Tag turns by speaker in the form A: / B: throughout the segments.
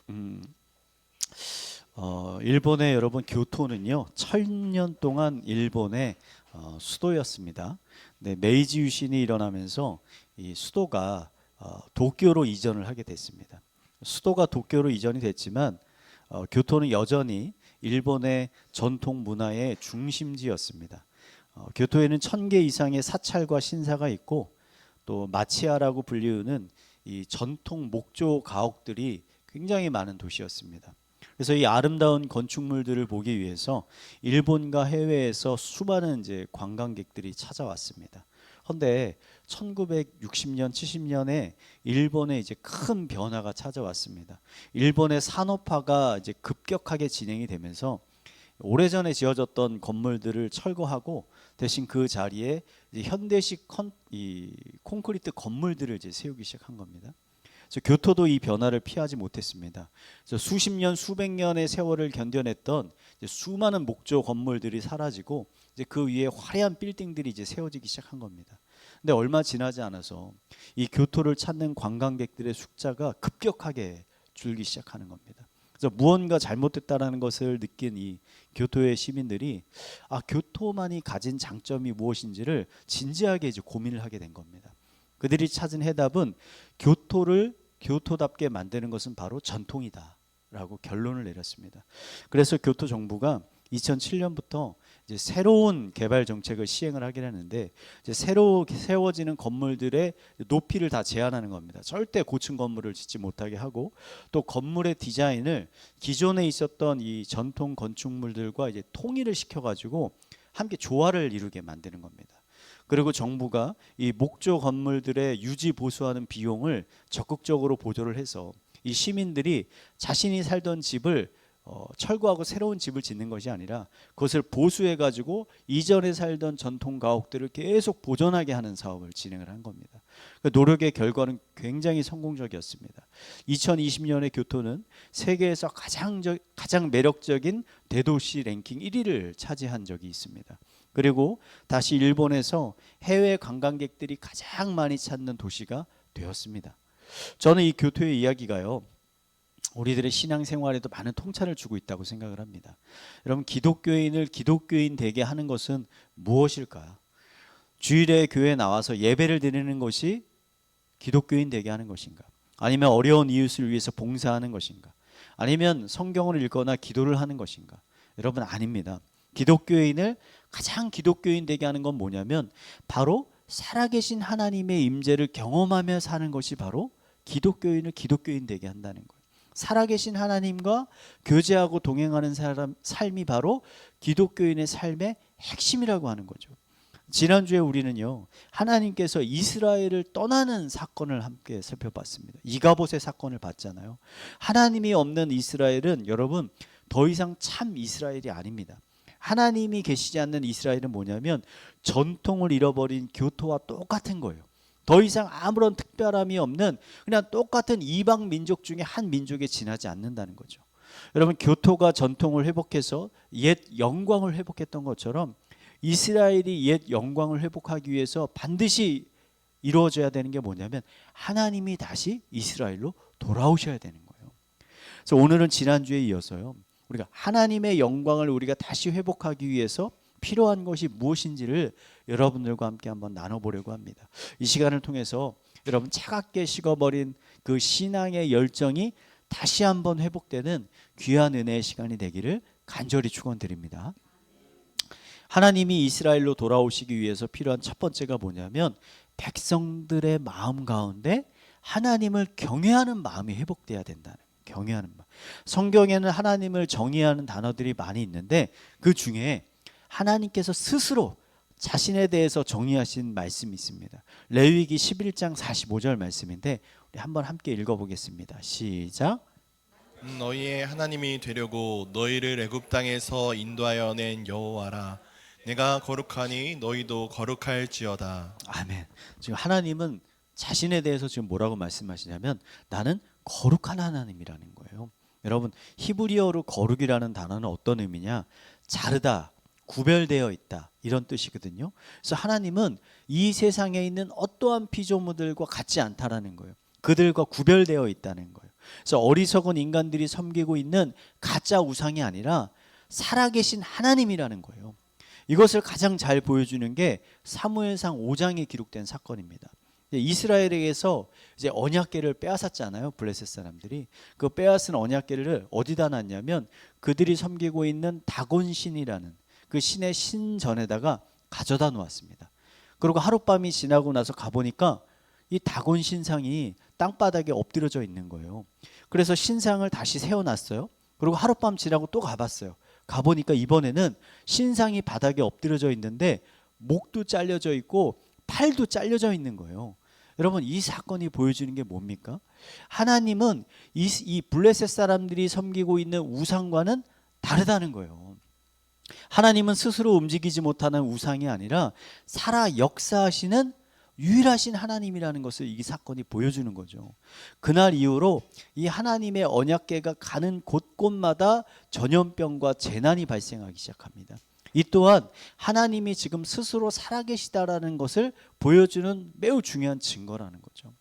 A: 음, 일본의 여러분 교토는요, 1000년 동안 일본의 수도였습니다. 네, 메이지 유신이 일어나면서 이 수도가 도쿄로 이전을 하게 됐습니다. 수도가 도쿄로 이전이 됐지만 교토는 여전히 일본의 전통 문화의 중심지였습니다. 교토에는 1000개 이상의 사찰과 신사가 있고 또 마치아라고 불리우는 이 전통 목조 가옥들이 굉장히 많은 도시였습니다. 그래서 이 아름다운 건축물들을 보기 위해서 일본과 해외에서 수많은 이제 관광객들이 찾아왔습니다. 그런데 1960년, 70년에 일본에 이제 큰 변화가 찾아왔습니다. 일본의 산업화가 이제 급격하게 진행이 되면서 오래전에 지어졌던 건물들을 철거하고 대신 그 자리에 이제 현대식 콘크리트 건물들을 이제 세우기 시작한 겁니다. 그래서 교토도 이 변화를 피하지 못했습니다. 그래서 수십 년, 수백 년의 세월을 견뎌냈던 이제 수많은 목조 건물들이 사라지고 이제 그 위에 화려한 빌딩들이 이제 세워지기 시작한 겁니다. 근데 얼마 지나지 않아서 이 교토를 찾는 관광객들의 숫자가 급격하게 줄기 시작하는 겁니다. 그래서 무언가 잘못됐다라는 것을 느낀 이 교토의 시민들이 교토만이 가진 장점이 무엇인지를 진지하게 이제 고민을 하게 된 겁니다. 그들이 찾은 해답은 교토를 교토답게 만드는 것은 바로 전통이다라고 결론을 내렸습니다. 그래서 교토 정부가 2007년부터 이제 새로운 개발 정책을 시행을 하긴 했는데 이제 새로 세워지는 건물들의 높이를 다 제한하는 겁니다. 절대 고층 건물을 짓지 못하게 하고 또 건물의 디자인을 기존에 있었던 이 전통 건축물들과 이제 통일을 시켜가지고 함께 조화를 이루게 만드는 겁니다. 그리고 정부가 이 목조 건물들의 유지 보수하는 비용을 적극적으로 보조를 해서 이 시민들이 자신이 살던 집을 철거하고 새로운 집을 짓는 것이 아니라 그것을 보수해 가지고 이전에 살던 전통 가옥들을 계속 보존하게 하는 사업을 진행을 한 겁니다. 그 노력의 결과는 굉장히 성공적이었습니다. 2020년에 교토는 세계에서 가장 매력적인 대도시 랭킹 1위를 차지한 적이 있습니다. 그리고 다시 일본에서 해외 관광객들이 가장 많이 찾는 도시가 되었습니다. 저는 이 교토의 이야기가요, 우리들의 신앙생활에도 많은 통찰을 주고 있다고 생각을 합니다. 여러분, 기독교인을 기독교인 되게 하는 것은 무엇일까요? 주일에 교회에 나와서 예배를 드리는 것이 기독교인 되게 하는 것인가? 아니면 어려운 이웃을 위해서 봉사하는 것인가? 아니면 성경을 읽거나 기도를 하는 것인가? 여러분, 아닙니다. 기독교인을 가장 기독교인 되게 하는 건 뭐냐면 바로 살아계신 하나님의 임재를 경험하며 사는 것이 바로 기독교인을 기독교인 되게 한다는 거예요. 살아계신 하나님과 교제하고 동행하는 삶이 바로 기독교인의 삶의 핵심이라고 하는 거죠. 지난주에 우리는요, 하나님께서 이스라엘을 떠나는 사건을 함께 살펴봤습니다. 이가봇의 사건을 봤잖아요. 하나님이 없는 이스라엘은 여러분 더 이상 참 이스라엘이 아닙니다. 하나님이 계시지 않는 이스라엘은 뭐냐면 전통을 잃어버린 교토와 똑같은 거예요. 더 이상 아무런 특별함이 없는 그냥 똑같은 이방 민족 중에 한 민족에 지나지 않는다는 거죠. 여러분, 교토가 전통을 회복해서 옛 영광을 회복했던 것처럼 이스라엘이 옛 영광을 회복하기 위해서 반드시 이루어져야 되는 게 뭐냐면 하나님이 다시 이스라엘로 돌아오셔야 되는 거예요. 그래서 오늘은 지난주에 이어서요, 우리가 하나님의 영광을 우리가 다시 회복하기 위해서 필요한 것이 무엇인지를 여러분들과 함께 한번 나눠보려고 합니다. 이 시간을 통해서 여러분 차갑게 식어버린 그 신앙의 열정이 다시 한번 회복되는 귀한 은혜의 시간이 되기를 간절히 축원드립니다. 하나님이 이스라엘로 돌아오시기 위해서 필요한 첫 번째가 뭐냐면 백성들의 마음 가운데 하나님을 경외하는 마음이 회복돼야 된다는 거예요. 경외하는 마음. 성경에는 하나님을 정의하는 단어들이 많이 있는데 그 중에 하나님께서 스스로 자신에 대해서 정의하신 말씀이 있습니다. 레위기 11장 45절 말씀인데 우리 한번 함께 읽어보겠습니다. 시작.
B: 너희의 하나님이 되려고 너희를 애굽 땅에서 인도하여 낸 여호와라. 내가 거룩하니 너희도 거룩할지어다.
A: 아멘. 지금 하나님은 자신에 대해서 지금 뭐라고 말씀하시냐면 나는 거룩한 하나님이라는 거예요. 여러분, 히브리어로 거룩이라는 단어는 어떤 의미냐? 자르다, 구별되어 있다, 이런 뜻이거든요. 그래서 하나님은 이 세상에 있는 어떠한 피조물들과 같지 않다라는 거예요. 그들과 구별되어 있다는 거예요. 그래서 어리석은 인간들이 섬기고 있는 가짜 우상이 아니라 살아계신 하나님이라는 거예요. 이것을 가장 잘 보여주는 게 사무엘상 5장에 기록된 사건입니다. 이스라엘에게서 이제 언약궤를 빼앗았잖아요. 블레셋 사람들이. 그 빼앗은 언약궤를 어디다 놨냐면 그들이 섬기고 있는 다곤 신이라는 그 신의 신전에다가 가져다 놓았습니다. 그리고 하룻밤이 지나고 나서 가보니까 이 다곤 신상이 땅바닥에 엎드려져 있는 거예요. 그래서 신상을 다시 세워놨어요. 그리고 하룻밤 지나고 또 가봤어요. 가보니까 이번에는 신상이 바닥에 엎드려져 있는데 목도 잘려져 있고 팔도 잘려져 있는 거예요. 여러분, 이 사건이 보여주는 게 뭡니까? 하나님은 이 블레셋 사람들이 섬기고 있는 우상과는 다르다는 거예요. 하나님은 스스로 움직이지 못하는 우상이 아니라 살아 역사하시는 유일하신 하나님이라는 것을 이 사건이 보여주는 거죠. 그날 이후로 이 하나님의 언약궤가 가는 곳곳마다 전염병과 재난이 발생하기 시작합니다. 이 또한 하나님이 지금 스스로 살아계시다라는 것을 보여주는 매우 중요한 증거라는 거죠.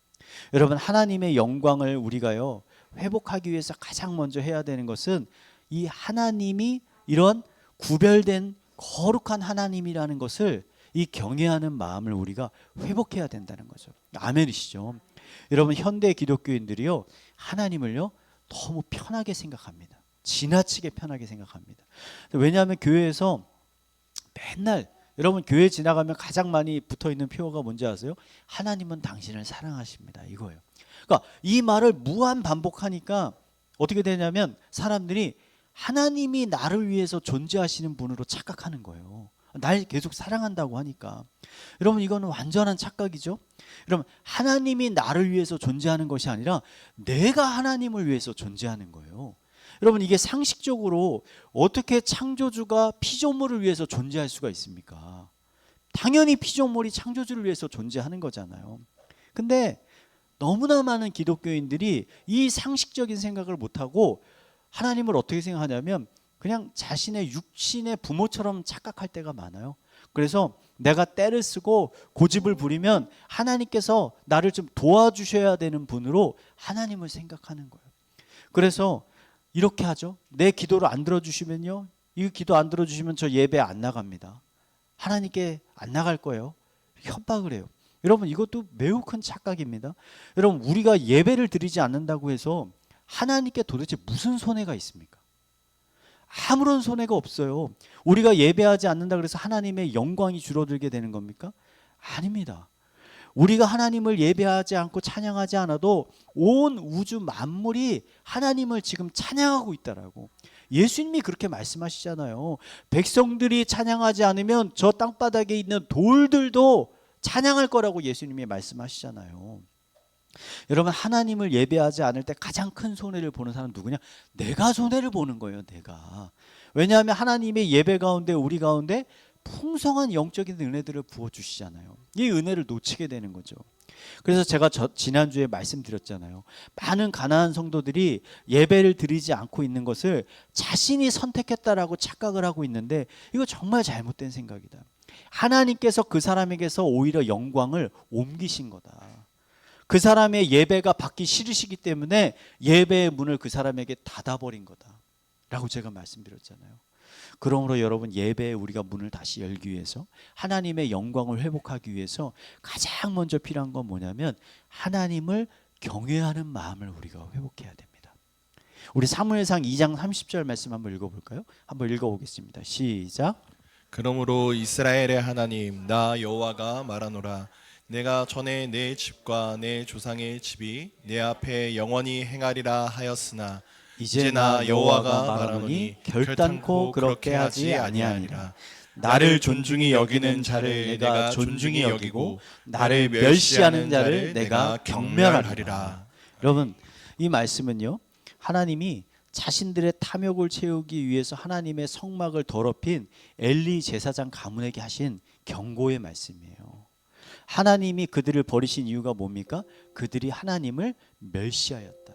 A: 여러분, 하나님의 영광을 우리가요 회복하기 위해서 가장 먼저 해야 되는 것은 이 하나님이 이런 구별된 거룩한 하나님이라는 것을 이 경외하는 마음을 우리가 회복해야 된다는 거죠. 아멘이시죠? 여러분, 현대 기독교인들이요 하나님을요 너무 편하게 생각합니다. 지나치게 편하게 생각합니다. 왜냐하면 교회에서 맨날 여러분 교회 지나가면 가장 많이 붙어있는 표어가 뭔지 아세요? 하나님은 당신을 사랑하십니다. 이거예요. 그러니까 이 말을 무한 반복하니까 어떻게 되냐면 사람들이 하나님이 나를 위해서 존재하시는 분으로 착각하는 거예요. 날 계속 사랑한다고 하니까. 여러분, 이거는 완전한 착각이죠. 여러분, 하나님이 나를 위해서 존재하는 것이 아니라 내가 하나님을 위해서 존재하는 거예요. 여러분, 이게 상식적으로 어떻게 창조주가 피조물을 위해서 존재할 수가 있습니까? 당연히 피조물이 창조주를 위해서 존재하는 거잖아요. 근데 너무나 많은 기독교인들이 이 상식적인 생각을 못하고 하나님을 어떻게 생각하냐면 그냥 자신의 육신의 부모처럼 착각할 때가 많아요. 그래서 내가 떼를 쓰고 고집을 부리면 하나님께서 나를 좀 도와주셔야 되는 분으로 하나님을 생각하는 거예요. 그래서 이렇게 하죠. 내 기도를 안 들어주시면요, 이 기도 안 들어주시면 저 예배 안 나갑니다. 하나님께 안 나갈 거예요. 협박을 해요. 여러분, 이것도 매우 큰 착각입니다. 여러분, 우리가 예배를 드리지 않는다고 해서 하나님께 도대체 무슨 손해가 있습니까? 아무런 손해가 없어요. 우리가 예배하지 않는다 그래서 하나님의 영광이 줄어들게 되는 겁니까? 아닙니다. 우리가 하나님을 예배하지 않고 찬양하지 않아도 온 우주 만물이 하나님을 지금 찬양하고 있다라고. 예수님이 그렇게 말씀하시잖아요. 백성들이 찬양하지 않으면 저 땅바닥에 있는 돌들도 찬양할 거라고 예수님이 말씀하시잖아요. 여러분, 하나님을 예배하지 않을 때 가장 큰 손해를 보는 사람은 누구냐? 내가 손해를 보는 거예요. 내가. 왜냐하면 하나님의 예배 가운데 우리 가운데 풍성한 영적인 은혜들을 부어주시잖아요. 이 은혜를 놓치게 되는 거죠. 그래서 제가 지난주에 말씀드렸잖아요. 많은 가나안 성도들이 예배를 드리지 않고 있는 것을 자신이 선택했다라고 착각을 하고 있는데 이거 정말 잘못된 생각이다. 하나님께서 그 사람에게서 오히려 영광을 옮기신 거다. 그 사람의 예배가 받기 싫으시기 때문에 예배의 문을 그 사람에게 닫아버린 거다 라고 제가 말씀드렸잖아요. 그러므로 여러분, 예배에 우리가 문을 다시 열기 위해서, 하나님의 영광을 회복하기 위해서 가장 먼저 필요한 건 뭐냐면 하나님을 경외하는 마음을 우리가 회복해야 됩니다. 우리 사무엘상 2장 30절 말씀 한번 읽어볼까요? 한번 읽어보겠습니다. 시작.
B: 그러므로 이스라엘의 하나님 나 여호와가 말하노라. 내가 전에 내 집과 내 조상의 집이 내 앞에 영원히 행하리라 하였으나 이제 나 여호와가 말하노니 결단코 그렇게 하지 아니하니라. 나를 존중히 여기는 자를 내가 존중히 여기고 나를 멸시하는 자를 내가 경멸하리라.
A: 여러분, 이 말씀은요, 하나님이 자신들의 탐욕을 채우기 위해서 하나님의 성막을 더럽힌 엘리 제사장 가문에게 하신 경고의 말씀이에요. 하나님이 그들을 버리신 이유가 뭡니까? 그들이 하나님을 멸시하였다.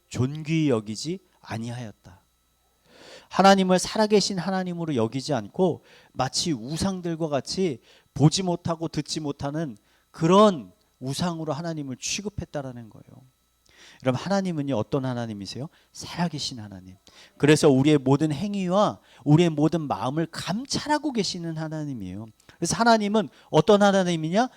A: 존귀히 여기지 아니하였다. 하나님을 살아계신 하나님으로 여기지 않고 마치 우상들과 같이 보지 못하고 듣지 못하는 그런 우상으로 하나님을 취급했다라는 거예요. 여러분 하나님은요 어떤 하나님이세요? 살아계신 하나님. 그래서 우리의 모든 행위와 우리의 모든 마음을 감찰하고 계시는 하나님이에요. 그래서 하나님은 어떤 하나님이냐?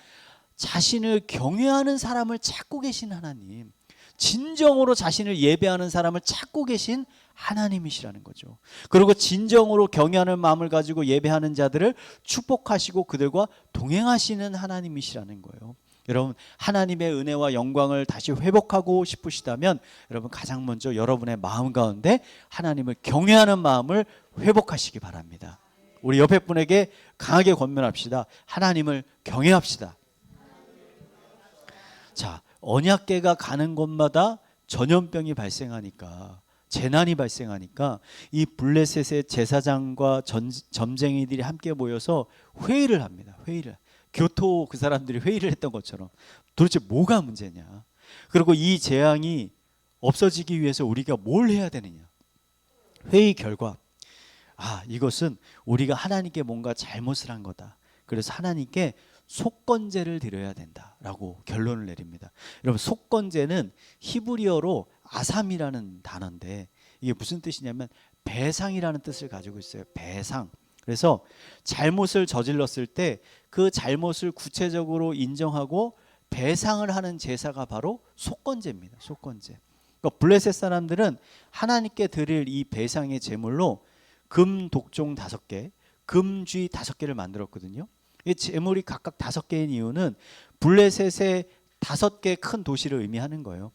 A: 자신을 경외하는 사람을 찾고 계신 하나님. 진정으로 자신을 예배하는 사람을 찾고 계신 하나님이시라는 거죠. 그리고 진정으로 경외하는 마음을 가지고 예배하는 자들을 축복하시고 그들과 동행하시는 하나님이시라는 거예요. 여러분 하나님의 은혜와 영광을 다시 회복하고 싶으시다면 여러분 가장 먼저 여러분의 마음 가운데 하나님을 경외하는 마음을 회복하시기 바랍니다. 우리 옆에 분에게 강하게 권면합시다. 하나님을 경외합시다. 자, 언약궤가 가는 곳마다 전염병이 발생하니까, 재난이 발생하니까 이 블레셋의 제사장과 점쟁이들이 함께 모여서 회의를 합니다. 회의를. 교토 그 사람들이 회의를 했던 것처럼 도대체 뭐가 문제냐. 그리고 이 재앙이 없어지기 위해서 우리가 뭘 해야 되느냐. 회의 결과 이것은 우리가 하나님께 뭔가 잘못을 한 거다. 그래서 하나님께 속건제를 드려야 된다라고 결론을 내립니다. 여러분 속건제는 히브리어로 아삼이라는 단어인데 이게 무슨 뜻이냐면 배상이라는 뜻을 가지고 있어요. 배상. 그래서 잘못을 저질렀을 때 그 잘못을 구체적으로 인정하고 배상을 하는 제사가 바로 속건제입니다. 속건제. 그러니까 블레셋 사람들은 하나님께 드릴 이 배상의 제물로 금 독종 5개, 금쥐 5개를 만들었거든요. 이 제물이 각각 5개인 이유는 블레셋의 5개 큰 도시를 의미하는 거예요.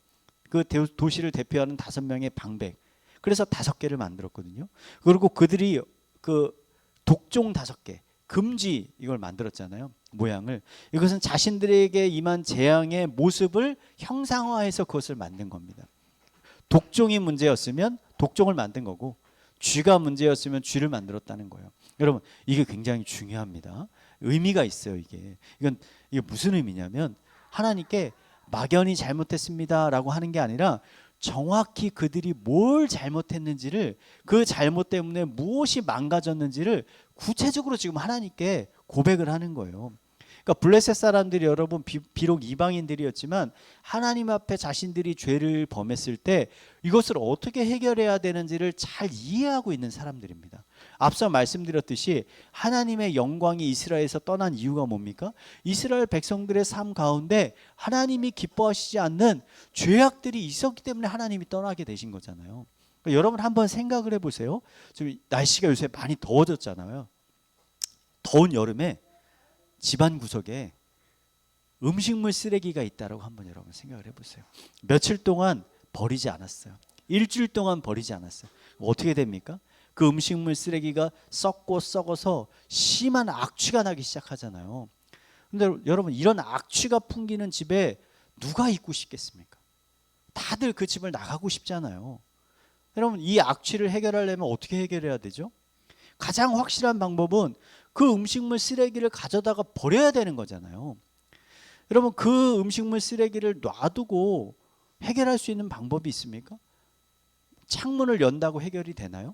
A: 그 도시를 대표하는 5명의 방백. 그래서 5개를 만들었거든요. 그리고 그들이 그 독종 5개, 금쥐 이걸 만들었잖아요. 모양을. 이것은 자신들에게 임한 재앙의 모습을 형상화해서 그것을 만든 겁니다. 독종이 문제였으면 독종을 만든 거고 쥐가 문제였으면 쥐를 만들었다는 거예요. 여러분 이게 굉장히 중요합니다. 의미가 있어요. 이게 무슨 의미냐면 하나님께 막연히 잘못했습니다라고 하는 게 아니라 정확히 그들이 뭘 잘못했는지를 그 잘못 때문에 무엇이 망가졌는지를 구체적으로 지금 하나님께 고백을 하는 거예요. 그러니까 블레셋 사람들이 여러분 비록 이방인들이었지만 하나님 앞에 자신들이 죄를 범했을 때 이것을 어떻게 해결해야 되는지를 잘 이해하고 있는 사람들입니다. 앞서 말씀드렸듯이 하나님의 영광이 이스라엘에서 떠난 이유가 뭡니까? 이스라엘 백성들의 삶 가운데 하나님이 기뻐하시지 않는 죄악들이 있었기 때문에 하나님이 떠나게 되신 거잖아요. 그러니까 여러분 한번 생각을 해보세요. 지금 날씨가 요새 많이 더워졌잖아요. 더운 여름에 집안 구석에 음식물 쓰레기가 있다라고 한번 여러분 생각을 해보세요. 며칠 동안 버리지 않았어요. 일주일 동안 버리지 않았어요. 어떻게 됩니까? 그 음식물 쓰레기가 썩고 썩어서 심한 악취가 나기 시작하잖아요. 근데 여러분 이런 악취가 풍기는 집에 누가 있고 싶겠습니까? 다들 그 집을 나가고 싶잖아요. 여러분 이 악취를 해결하려면 어떻게 해결해야 되죠? 가장 확실한 방법은 그 음식물 쓰레기를 가져다가 버려야 되는 거잖아요. 여러분 그 음식물 쓰레기를 놔두고 해결할 수 있는 방법이 있습니까? 창문을 연다고 해결이 되나요?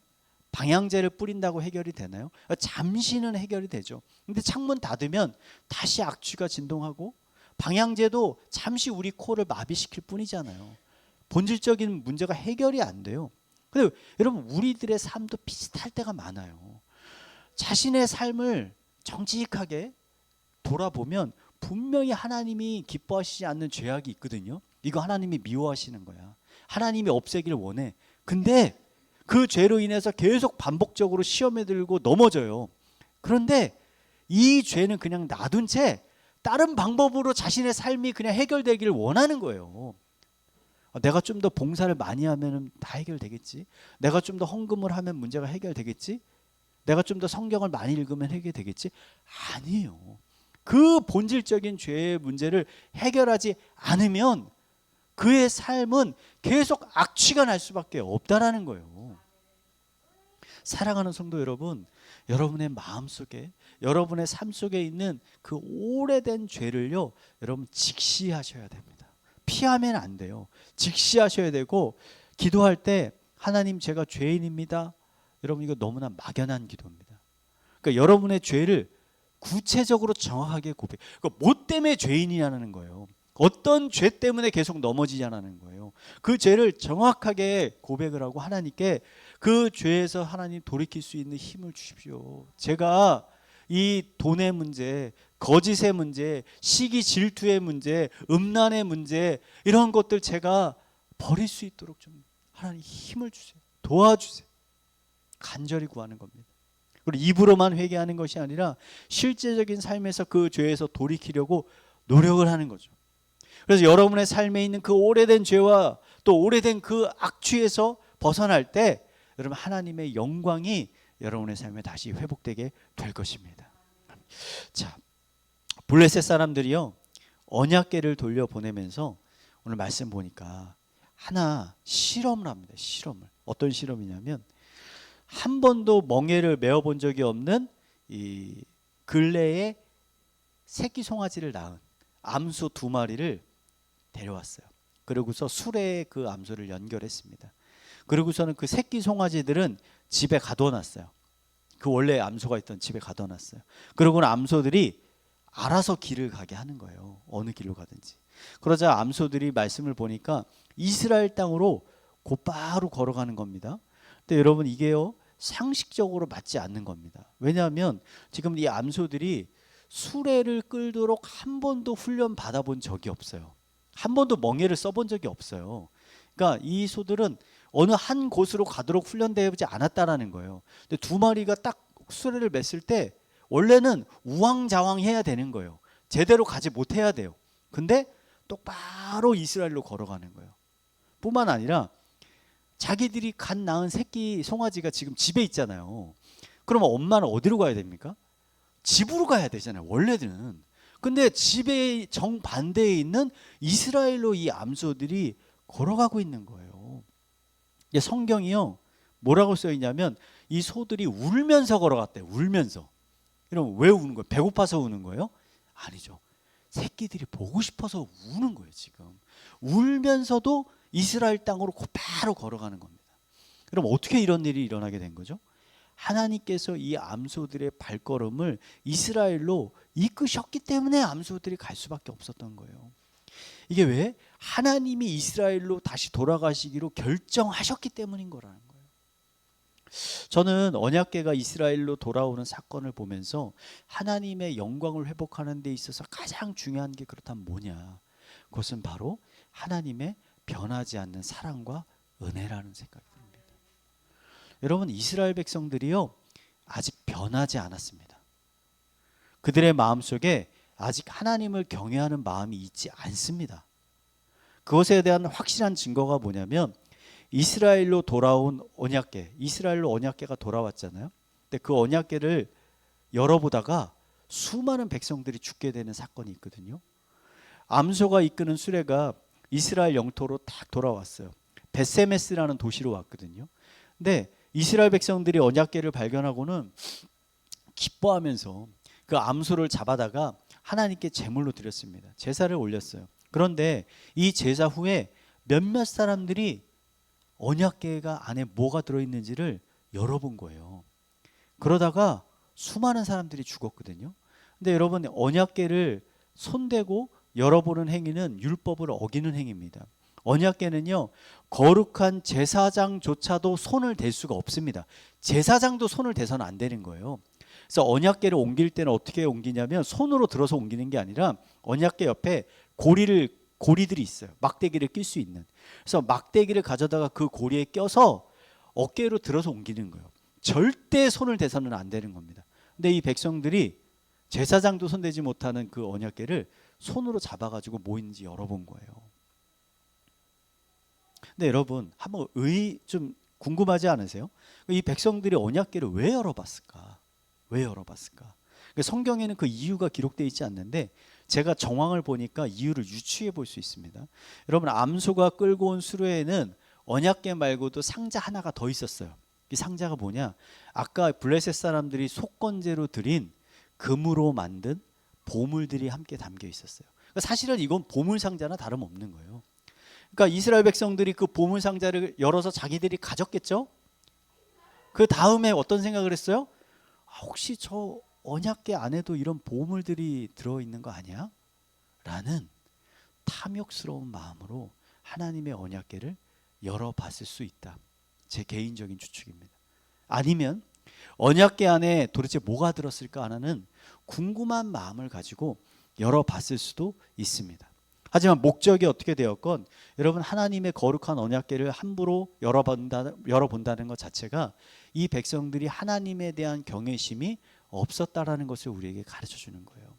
A: 방향제를 뿌린다고 해결이 되나요? 잠시는 해결이 되죠. 근데 창문 닫으면 다시 악취가 진동하고 방향제도 잠시 우리 코를 마비시킬 뿐이잖아요. 본질적인 문제가 해결이 안 돼요. 근데 여러분 우리들의 삶도 비슷할 때가 많아요. 자신의 삶을 정직하게 돌아보면 분명히 하나님이 기뻐하시지 않는 죄악이 있거든요. 이거 하나님이 미워하시는 거야. 하나님이 없애기를 원해. 근데 그 죄로 인해서 계속 반복적으로 시험에 들고 넘어져요. 그런데 이 죄는 그냥 놔둔 채 다른 방법으로 자신의 삶이 그냥 해결되기를 원하는 거예요. 내가 좀 더 봉사를 많이 하면 다 해결되겠지. 내가 좀 더 헌금을 하면 문제가 해결되겠지. 내가 좀 더 성경을 많이 읽으면 해결되겠지. 아니에요. 그 본질적인 죄의 문제를 해결하지 않으면 그의 삶은 계속 악취가 날 수밖에 없다라는 거예요. 사랑하는 성도 여러분, 여러분의 마음속에 여러분의 삶 속에 있는 그 오래된 죄를요 여러분 직시하셔야 됩니다. 피하면 안 돼요. 직시하셔야 되고 기도할 때 하나님 제가 죄인입니다. 여러분 이거 너무나 막연한 기도입니다. 그러니까 여러분의 죄를 구체적으로 정확하게 고백. 그러니까 뭐 때문에 죄인이라는 거예요. 어떤 죄 때문에 계속 넘어지지 않는 거예요. 그 죄를 정확하게 고백을 하고 하나님께 그 죄에서 하나님 돌이킬 수 있는 힘을 주십시오. 제가 이 돈의 문제, 거짓의 문제, 시기 질투의 문제, 음란의 문제, 이런 것들 제가 버릴 수 있도록 좀 하나님 힘을 주세요. 도와주세요. 간절히 구하는 겁니다. 그리고 입으로만 회개하는 것이 아니라 실제적인 삶에서 그 죄에서 돌이키려고 노력을 하는 거죠. 그래서 여러분의 삶에 있는 그 오래된 죄와 또 오래된 그 악취에서 벗어날 때 여러분 하나님의 영광이 여러분의 삶에 다시 회복되게 될 것입니다. 자, 블레셋 사람들이요 언약궤를 돌려보내면서 오늘 말씀 보니까 하나 실험을 합니다. 실험을. 어떤 실험이냐면 한 번도 멍에를 메어본 적이 없는 이 근래에 새끼 송아지를 낳은 암소 2마리를 데려왔어요. 그러고서 수레에 그 암소를 연결했습니다. 그러고서는 그 새끼 송아지들은 집에 가둬놨어요. 그 원래 암소가 있던 집에 가둬놨어요. 그러고는 암소들이 알아서 길을 가게 하는 거예요. 어느 길로 가든지. 그러자 암소들이 말씀을 보니까 이스라엘 땅으로 곧바로 걸어가는 겁니다. 근데 여러분 이게요 상식적으로 맞지 않는 겁니다. 왜냐하면 지금 이 암소들이 수레를 끌도록 한 번도 훈련 받아본 적이 없어요. 한 번도 멍에를 써본 적이 없어요. 그러니까 이 소들은 어느 한 곳으로 가도록 훈련되지 않았다라는 거예요. 근데 2마리가 딱 수레를 맸을 때 원래는 우왕좌왕해야 되는 거예요. 제대로 가지 못해야 돼요. 근데 똑바로 이스라엘로 걸어가는 거예요. 뿐만 아니라 자기들이 갓 낳은 새끼 송아지가 지금 집에 있잖아요. 그러면 엄마는 어디로 가야 됩니까? 집으로 가야 되잖아요. 원래는. 근데 집에 정반대에 있는 이스라엘로 이 암소들이 걸어가고 있는 거예요. 성경이요 뭐라고 써 있냐면 이 소들이 울면서 걸어갔대요. 울면서. 그럼 왜 우는 거예요? 배고파서 우는 거예요? 아니죠. 새끼들이 보고 싶어서 우는 거예요. 지금 울면서도 이스라엘 땅으로 곧바로 걸어가는 겁니다. 그럼 어떻게 이런 일이 일어나게 된 거죠? 하나님께서 이 암소들의 발걸음을 이스라엘로 이끄셨기 때문에 암소들이 갈 수밖에 없었던 거예요. 이게 왜? 하나님이 이스라엘로 다시 돌아가시기로 결정하셨기 때문인 거라는 거예요. 저는 언약궤가 이스라엘로 돌아오는 사건을 보면서 하나님의 영광을 회복하는 데 있어서 가장 중요한 게 그렇다면 뭐냐? 그것은 바로 하나님의 변하지 않는 사랑과 은혜라는 생각이 듭니다. 여러분 이스라엘 백성들이요 아직 변하지 않았습니다. 그들의 마음속에 아직 하나님을 경외하는 마음이 있지 않습니다. 그것에 대한 확실한 증거가 뭐냐면 이스라엘로 돌아온 언약궤, 이스라엘로 언약궤가 돌아왔잖아요. 근데 그 언약궤를 열어보다가 수많은 백성들이 죽게 되는 사건이 있거든요. 암소가 이끄는 수레가 이스라엘 영토로 딱 돌아왔어요. 벳세메스라는 도시로 왔거든요. 근데 이스라엘 백성들이 언약궤를 발견하고는 기뻐하면서 그 암소를 잡아다가 하나님께 제물로 드렸습니다. 제사를 올렸어요. 그런데 이 제사 후에 몇몇 사람들이 언약궤가 안에 뭐가 들어있는지를 열어본 거예요. 그러다가 수많은 사람들이 죽었거든요. 근데 여러분 언약궤를 손대고 열어보는 행위는 율법을 어기는 행위입니다. 언약궤는요 거룩한 제사장조차도 손을 댈 수가 없습니다. 제사장도 손을 대서는 안 되는 거예요. 그래서 언약궤를 옮길 때는 어떻게 옮기냐면 손으로 들어서 옮기는 게 아니라 언약궤 옆에 고리들이 있어요. 막대기를 낄 수 있는. 그래서 막대기를 가져다가 그 고리에 껴서 어깨로 들어서 옮기는 거예요. 절대 손을 대서는 안 되는 겁니다. 근데 이 백성들이 제사장도 손대지 못하는 그 언약궤를 손으로 잡아가지고 뭐 있는지 열어본 거예요. 근데 여러분 한번 좀 궁금하지 않으세요? 이 백성들이 언약궤를 왜 열어봤을까? 왜 열어봤을까? 성경에는 그 이유가 기록되어 있지 않는데 제가 정황을 보니까 이유를 유추해 볼 수 있습니다. 여러분 암소가 끌고 온 수레에는 언약궤 말고도 상자 하나가 더 있었어요. 이 상자가 뭐냐? 아까 블레셋 사람들이 속건제로 드린 금으로 만든 보물들이 함께 담겨 있었어요. 그러니까 사실은 이건 보물 상자나 다름없는 거예요. 그러니까 이스라엘 백성들이 그 보물 상자를 열어서 자기들이 가졌겠죠? 그 다음에 어떤 생각을 했어요? 혹시 저 언약궤 안에도 이런 보물들이 들어있는 거 아니야? 라는 탐욕스러운 마음으로 하나님의 언약궤를 열어봤을 수 있다. 제 개인적인 추측입니다. 아니면 언약궤 안에 도대체 뭐가 들었을까 하는 궁금한 마음을 가지고 열어봤을 수도 있습니다. 하지만 목적이 어떻게 되었건 여러분, 하나님의 거룩한 언약궤를 함부로 열어본다는 것 자체가 이 백성들이 하나님에 대한 경외심이 없었다라는 것을 우리에게 가르쳐 주는 거예요.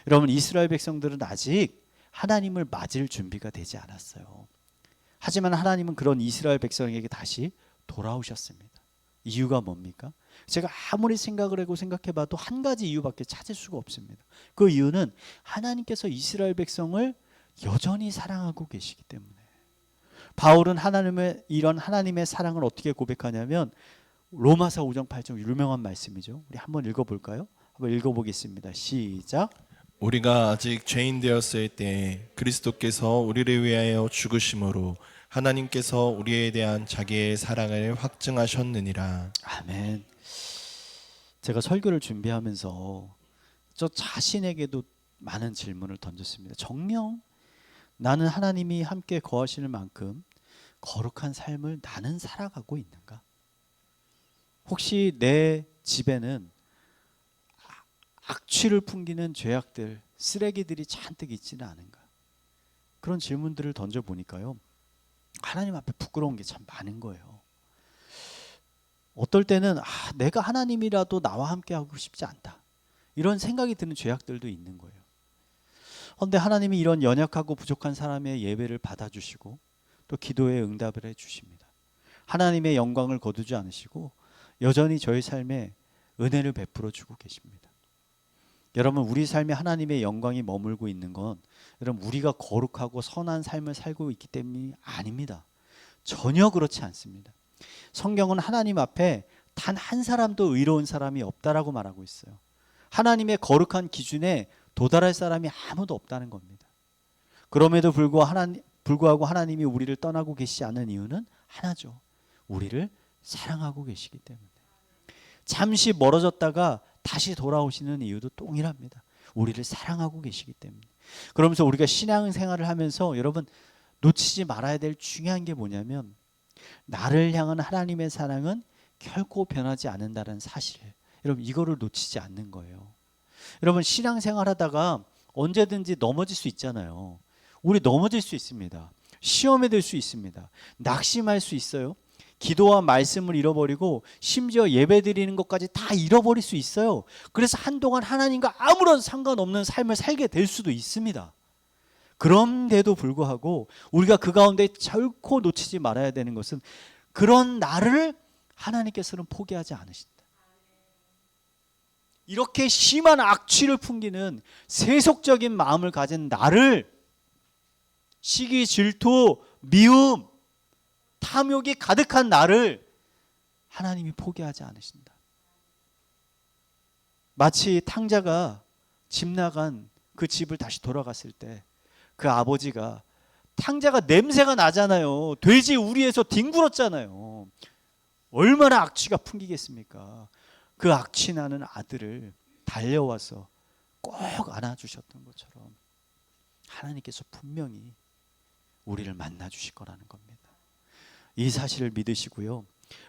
A: 여러분, 이스라엘 백성들은 아직 하나님을 맞을 준비가 되지 않았어요. 하지만 하나님은 그런 이스라엘 백성에게 다시 돌아오셨습니다. 이유가 뭡니까? 제가 아무리 생각을 하고 생각해봐도 한 가지 이유밖에 찾을 수가 없습니다. 그 이유는 하나님께서 이스라엘 백성을 여전히 사랑하고 계시기 때문에. 바울은 이런 하나님의 사랑을 어떻게 고백하냐면 로마서 5장 8절 유명한 말씀이죠. 우리 한번 읽어볼까요? 한번 읽어보겠습니다. 시작.
B: 우리가 아직 죄인 되었을 때 그리스도께서 우리를 위하여 죽으심으로 하나님께서 우리에 대한 자기의 사랑을 확증하셨느니라.
A: 아멘. 제가 설교를 준비하면서 저 자신에게도 많은 질문을 던졌습니다. 정녕 나는 하나님이 함께 거하시는 만큼 거룩한 삶을 나는 살아가고 있는가? 혹시 내 집에는 악취를 풍기는 죄악들, 쓰레기들이 잔뜩 있지는 않은가? 그런 질문들을 던져보니까요, 하나님 앞에 부끄러운 게 참 많은 거예요. 어떨 때는 내가 하나님이라도 나와 함께 하고 싶지 않다, 이런 생각이 드는 죄악들도 있는 거예요. 그런데 하나님이 이런 연약하고 부족한 사람의 예배를 받아주시고 또 기도에 응답을 해주십니다. 하나님의 영광을 거두지 않으시고 여전히 저희 삶에 은혜를 베풀어 주고 계십니다. 여러분, 우리 삶에 하나님의 영광이 머물고 있는 건 여러분 우리가 거룩하고 선한 삶을 살고 있기 때문이 아닙니다. 전혀 그렇지 않습니다. 성경은 하나님 앞에 단 한 사람도 의로운 사람이 없다라고 말하고 있어요. 하나님의 거룩한 기준에 도달할 사람이 아무도 없다는 겁니다. 그럼에도 불구하고 하나님이 우리를 떠나고 계시지 않은 이유는 하나죠. 우리를 사랑하고 계시기 때문에. 잠시 멀어졌다가 다시 돌아오시는 이유도 동일합니다. 우리를 사랑하고 계시기 때문에. 그러면서 우리가 신앙생활을 하면서 여러분 놓치지 말아야 될 중요한 게 뭐냐면, 나를 향한 하나님의 사랑은 결코 변하지 않는다는 사실, 여러분 이거를 놓치지 않는 거예요. 여러분, 신앙생활 하다가 언제든지 넘어질 수 있잖아요. 우리 넘어질 수 있습니다. 시험에 들 수 있습니다. 낙심할 수 있어요. 기도와 말씀을 잃어버리고 심지어 예배 드리는 것까지 다 잃어버릴 수 있어요. 그래서 한동안 하나님과 아무런 상관없는 삶을 살게 될 수도 있습니다. 그런데도 불구하고 우리가 그 가운데 결코 놓치지 말아야 되는 것은, 그런 나를 하나님께서는 포기하지 않으신다. 이렇게 심한 악취를 풍기는 세속적인 마음을 가진 나를, 시기, 질투, 미움, 탐욕이 가득한 나를 하나님이 포기하지 않으신다. 마치 탕자가 집 나간 그 집을 다시 돌아갔을 때 그 아버지가, 탕자가 냄새가 나잖아요. 돼지 우리에서 뒹굴었잖아요. 얼마나 악취가 풍기겠습니까? 그 악취 나는 아들을 달려와서 꼭 안아주셨던 것처럼 하나님께서 분명히 우리를 만나 주실 거라는 겁니다. 이 사실을 믿으시고요,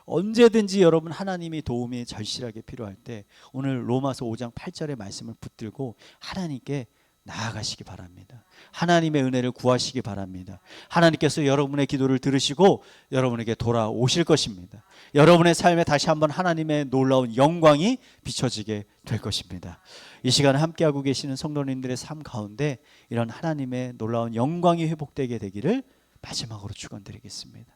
A: 언제든지 여러분 하나님의 도움이 절실하게 필요할 때 오늘 로마서 5장 8절의 말씀을 붙들고 하나님께 나아가시기 바랍니다. 하나님의 은혜를 구하시기 바랍니다. 하나님께서 여러분의 기도를 들으시고 여러분에게 돌아오실 것입니다. 여러분의 삶에 다시 한번 하나님의 놀라운 영광이 비춰지게 될 것입니다. 이 시간 함께하고 계시는 성도님들의 삶 가운데 이런 하나님의 놀라운 영광이 회복되게 되기를 마지막으로 축원드리겠습니다.